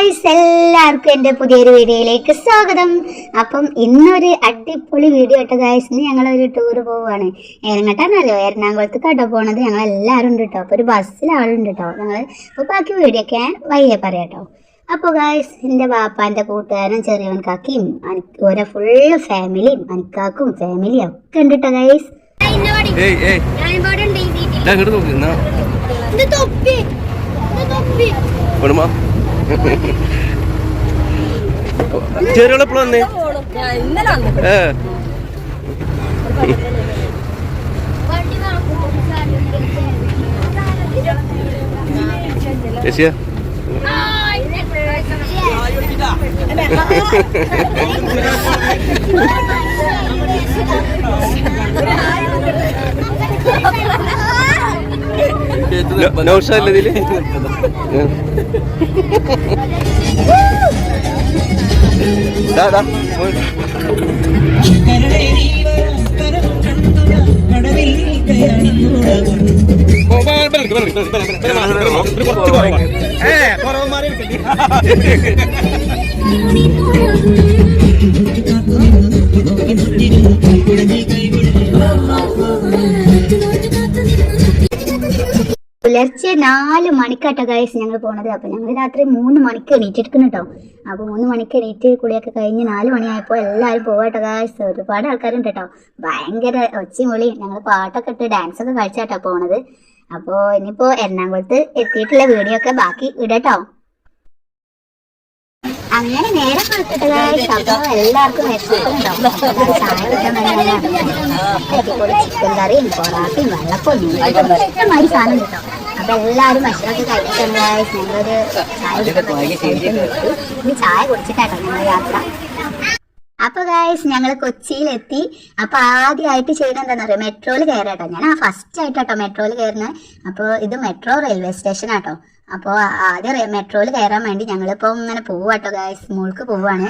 എല്ലാവർക്കും എൻ്റെ പുതിയൊരു വീഡിയോയിലേക്ക് സ്വാഗതം. അപ്പം ഇന്നൊരു അടിപൊളി വീഡിയോ കേട്ടോ ഗായ്സ്. ഇന്ന് ഞങ്ങളൊരു ടൂർ പോവുകയാണ്. എങ്ങോട്ടാണെന്നറിയോ? എറണാകുളത്ത് കട പോണത് ഞങ്ങൾ എല്ലാവരും ഉണ്ട് കേട്ടോ. അപ്പോൾ ഒരു ബസ്സിൽ ആളുണ്ട് കേട്ടോ. ഞങ്ങൾ ഇപ്പോൾ ബാക്കി വീഡിയോ ഒക്കെ വയ്യേ പറയാം കേട്ടോ. അപ്പോൾ ഗായ്സ്, എൻ്റെ വാപ്പാൻ്റെ കൂട്ടുകാരനും ചെറിയവൻ കാക്കിയും ഓരോ ഫുള്ള് ഫാമിലിയും അനിക്കാക്കും ഫാമിലിയും ഒക്കെ ഉണ്ട് കേട്ടോ ഗായ്സ്. ചെറിയപ്പോൾ വന്നേ ചേച്ചിയാ നൗഷല്ലേ ഇതില് പുലർച്ചെ 4 മണിക്കാട്ടോ ഗൈസ് ഞങ്ങൾ പോണത്. അപ്പൊ ഞങ്ങൾ രാത്രി 3 മണിക്ക് എണീറ്റെടുക്കുന്നു കേട്ടോ. അപ്പൊ 3 മണിക്ക് എണീറ്റ് കുളിയൊക്കെ കഴിഞ്ഞ് 4 മണിയായപ്പോ എല്ലാവരും പോവാട്ടോ ഗൈസ്. ഒരുപാട് ആൾക്കാരുണ്ട് കേട്ടോ. ഭയങ്കര ഒച്ചയും വിളിയും. ഞങ്ങൾ പാട്ടൊക്കെ ഇട്ട് ഡാൻസ് ഒക്കെ കളിച്ചാട്ടോ പോണത്. അപ്പോ ഇനിയിപ്പോ എറണാകുളത്ത് എത്തിയിട്ടുള്ള വീഡിയോ ഒക്കെ ബാക്കി ഇടട്ടോ. അങ്ങനെ നേരെ കൊടുത്തിട്ട് ഗൈസ്. അപ്പൊ എല്ലാവർക്കും വിശക്കുന്നുണ്ടോ? ചായ കിട്ടാൻ ചിക്കൻ കറിയും പൊറാട്ടയും വെള്ളപ്പൊന്നും ഇഷ്ടമാതിരി സാധനം കിട്ടും. അപ്പൊ എല്ലാവരും ഭക്ഷണമൊക്കെ കഴിച്ചിട്ടുണ്ട് ഗൈസ്. ഞങ്ങളൊരു ചായ കുടിച്ചിട്ടാട്ടോ ഞങ്ങൾ യാത്ര. അപ്പൊ ഗൈസ്, ഞങ്ങൾ കൊച്ചിയിലെത്തി. അപ്പൊ ആദ്യമായിട്ട് ചെയ്യുന്നത് എന്താണെന്നറിയോ? മെട്രോയിൽ കയറാട്ടോ. ഞാൻ ഫസ്റ്റ് ആയിട്ടാട്ടോ മെട്രോയിൽ കയറുന്നത്. അപ്പോൾ ഇത് മെട്രോ റെയിൽവേ സ്റ്റേഷൻ ആട്ടോ. അപ്പോൾ ആദ്യം മെട്രോയിൽ കയറാൻ വേണ്ടി ഞങ്ങളിപ്പോൾ ഇങ്ങനെ പോവാട്ടോ ഗൈസ്. മോൾക്ക് പോവാണ്.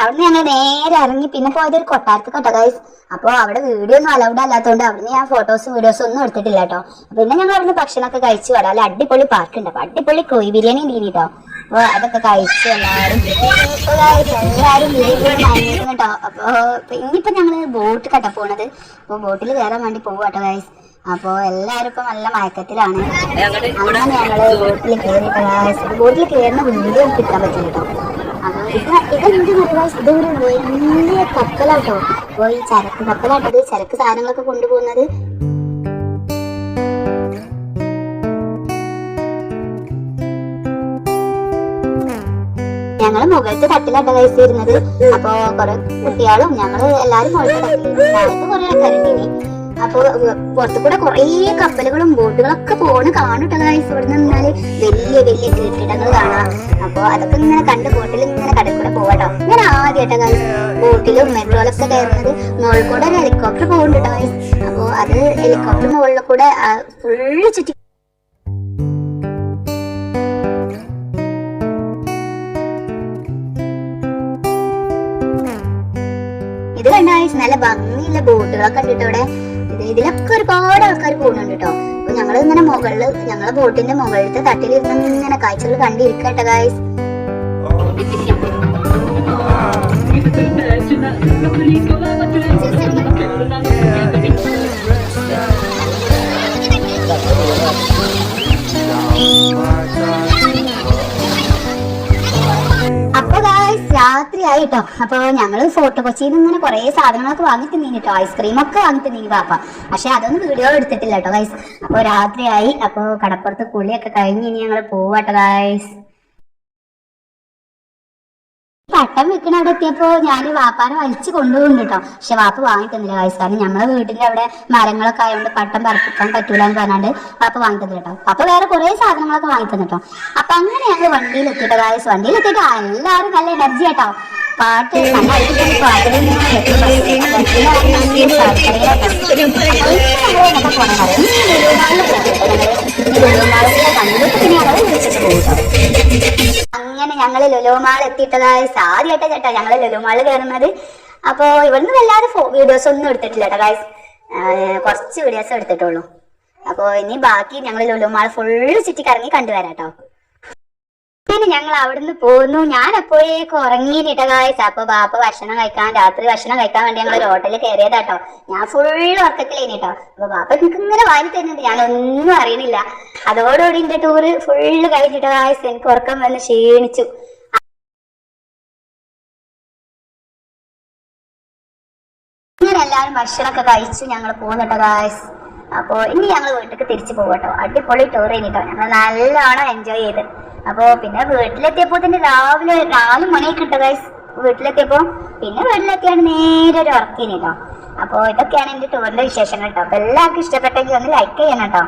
അവിടുന്ന് ഞങ്ങൾ നേരെ ഇറങ്ങി പിന്നെ പോയത് ഒരു കൊട്ടാരത്ത് കേട്ടോ ഗൈസ്. അപ്പോൾ അവിടെ വീഡിയോ ഒന്നും അലൗഡ് അല്ലാത്തതുകൊണ്ട് അവിടുന്ന് ഞാൻ ഫോട്ടോസും വീഡിയോസും ഒന്നും എടുത്തിട്ടില്ല കേട്ടോ. പിന്നെ ഞങ്ങൾ അവിടുന്ന് ഭക്ഷണമൊക്കെ കഴിച്ചു വരാം. അല്ല അടിപൊളി പാർക്ക് ഉണ്ട്. അപ്പോൾ അടിപൊളി കോഴി ബിരിയാണി ഉണ്ട് കേട്ടോ. അപ്പോൾ അതൊക്കെ കഴിച്ചു എല്ലാവരും വീഡിയോ കേട്ടോ. അപ്പോൾ ഇനിയിപ്പോൾ ഞങ്ങൾ ബോട്ട് കേട്ടോ പോണത്. അപ്പോൾ ബോട്ടിൽ കയറാൻ വേണ്ടി പോവാട്ടോ ഗൈസ്. അപ്പോൾ എല്ലാവരും ഇപ്പം നല്ല മയക്കത്തിലാണ്. അങ്ങനെ ഞങ്ങൾ ബോട്ടിൽ കയറിയിട്ട് ഗൈസ്. ബോട്ടിൽ കയറുന്ന വീഡിയോ കിട്ടാൻ പറ്റും കേട്ടോ. ഇതൊരു വലിയ കപ്പലാട്ടോ. അപ്പോൾ ഈ ചരക്ക് കപ്പലാട്ടത്. ചരക്ക് സാധനങ്ങളൊക്കെ കൊണ്ടുപോകുന്നത്. ഞങ്ങള് മുകളിലത്തെ തട്ടിലാട്ടോ ഗൈസ് ഇരുന്നത്. അപ്പൊ കുറെ കുട്ടികളും ഞങ്ങള് എല്ലാരും മുകളിലത്തെ തട്ടിലിരുന്നു. താഴത്ത് കുറെ ആൾക്കാരുണ്ട്. അപ്പൊ പുറത്തു കൂടെ കുറേ കപ്പലുകളും ബോട്ടുകളൊക്കെ പോണ് കാണുട്ടോ ഗൈസ്. ഇവിടെ നിന്നാല് വലിയ വലിയ കെട്ടിടങ്ങൾ കാണാം. അപ്പൊ അതൊക്കെ ഇങ്ങനെ കണ്ട് ബോട്ടിൽ ഇങ്ങനെ കടൽ കൂടെ പോവാട്ടോ. ഞാൻ ആദ്യമായിട്ടോ ഗൈസ് ബോട്ടിലും മെട്രോയിലൊക്കെ കയറുന്നത്. മുകളിൽ കൂടെ ഒരു ഹെലികോപ്റ്റർ പോകുന്നുണ്ടോ ഗൈസ്. അപ്പൊ അത് ഹെലികോപ്റ്റർ മുകളിൽ കൂടെ ഫുള്ള് ചുറ്റി ഇത് കണ്ട ഗൈസ്. നല്ല ഭംഗിയുള്ള ബോട്ടുകളൊക്കെ ഉണ്ട് ഇവിടെ. ഇതിലൊക്കെ ഒരുപാട് ആൾക്കാർ പോകുന്നുണ്ട് കേട്ടോ. അപ്പൊ ഞങ്ങൾ ഇങ്ങനെ മുകളില് ഞങ്ങളെ ബോട്ടിന്റെ മുകളിലത്തെ തട്ടിലിരുന്ന് ഇങ്ങനെ കാഴ്ചകൾ കണ്ടിരിക്കട്ടെ ഗൈസ്. അപ്പൊ ഗൈസ് രാത്രി ആയിട്ടോ. അപ്പൊ ഞങ്ങള് ഫോർട്ട് കൊച്ചിയിൽ നിന്ന് ഇങ്ങനെ കുറെ സാധനങ്ങളൊക്കെ വാങ്ങി തിന്നീന് കേട്ടോ. ഐസ്ക്രീമൊക്കെ വാങ്ങി തിന്നീന് പാപ്പ. പക്ഷെ അതൊന്നും വീഡിയോ എടുത്തിട്ടില്ല കേട്ടോ ഗൈസ്. അപ്പൊ രാത്രിയായി. അപ്പൊ കടപ്പുറത്ത് കുളിയൊക്കെ കഴിഞ്ഞ് ഇനി ഞങ്ങൾ പോവാട്ടോ ഗൈസ്. പട്ടം വെക്കണ അവിടെ എത്തിയപ്പോ ഞാൻ വാപ്പാനെ വലിച്ചു കൊണ്ടുപോകുന്നുണ്ട് കേട്ടോ. പക്ഷെ വാപ്പ വാങ്ങി തന്നില്ല ഗൈസ്. കാരണം ഞങ്ങളെ വീട്ടിന്റെ അവിടെ മരങ്ങളൊക്കെ ആയതുകൊണ്ട് പട്ടം പറപ്പിക്കാൻ പറ്റൂല എന്ന് പറഞ്ഞാണ്ട് വാപ്പ വാങ്ങി തന്നില്ല കേട്ടോ. അപ്പൊ വേറെ കുറെ സാധനങ്ങളൊക്കെ വാങ്ങി തന്നിട്ടോ. അപ്പൊ അങ്ങനെ ഞങ്ങൾ വണ്ടിയിൽ എത്തിയിട്ടോ ഗൈസ്. വണ്ടിയിൽ എത്തിയിട്ട് എല്ലാവരും നല്ല എനർജി കേട്ടോ. പാട്ട് അങ്ങനെ ഞങ്ങള് ലുലുമാൾ എത്തിയിട്ടതായ ആദ്യമായിട്ടാ ചേട്ടാ ഞങ്ങള് ലുലുമാള് കയറുന്നത്. അപ്പൊ ഇവിടുന്ന് വല്ലാതെ വീഡിയോസ് ഒന്നും എടുത്തിട്ടില്ല കേട്ടോ ഗായ്സ്, കുറച്ച് വീഡിയോസ് എടുത്തിട്ടുള്ളൂ. അപ്പൊ ഇനി ബാക്കി ഞങ്ങൾ ലുലുമാൾ ഫുള്ള് ചുറ്റിക്കറങ്ങി കണ്ടുവരാട്ടോ. പിന്നെ ഞങ്ങൾ അവിടുന്ന് പോന്നു. ഞാൻ അപ്പോഴേക്ക് ഉറങ്ങിയിട്ട ഗായ്സ്. അപ്പൊ ബാപ്പ രാത്രി ഭക്ഷണം കഴിക്കാൻ വേണ്ടി ഞങ്ങൾ ഒരു ഹോട്ടലിൽ കയറിയതാട്ടോ. ഞാൻ ഫുള്ള് ഉറക്കത്തിലേനിട്ടോ. അപ്പൊ ബാപ്പ എനിക്ക് ഇങ്ങനെ വാരി തരുന്നുണ്ട്, ഞാനൊന്നും അറിയണില്ല. അതോടുകൂടി എന്റെ ടൂറ് ഫുള്ള് കഴിഞ്ഞിട്ടോ ഗായ്സ്. എനിക്ക് ഉറക്കം വന്ന് ക്ഷീണിച്ചു. ഇങ്ങനെ എല്ലാവരും ഭക്ഷണമൊക്കെ കഴിച്ചു ഞങ്ങൾ പോകുന്നുട്ടോ ഗായ്സ്. അപ്പൊ ഇനി ഞങ്ങൾ വീട്ടിലേക്ക് തിരിച്ചു പോകട്ടോ. അടിപൊളി ടൂർ കഴിഞ്ഞിട്ടോ, ഞങ്ങൾ നല്ലോണം എൻജോയ് ചെയ്ത്. അപ്പൊ പിന്നെ വീട്ടിലെത്തിയപ്പോ തന്നെ രാവിലെ 4 മണിയൊക്കെ ഇട്ടോ ഗൈസ് വീട്ടിലെത്തിയപ്പോ. പിന്നെ വീട്ടിലെത്തിയാണ് നേരെ ഒരു ഉറക്കിനിട്ടോ. അപ്പൊ ഇതൊക്കെയാണ് എന്റെ ടൂറിന്റെ വിശേഷങ്ങൾ കേട്ടോ. അപ്പൊ എല്ലാവർക്കും ഇഷ്ടപ്പെട്ടെങ്കിൽ ഒന്ന് ലൈക്ക് ചെയ്യണം കേട്ടോ.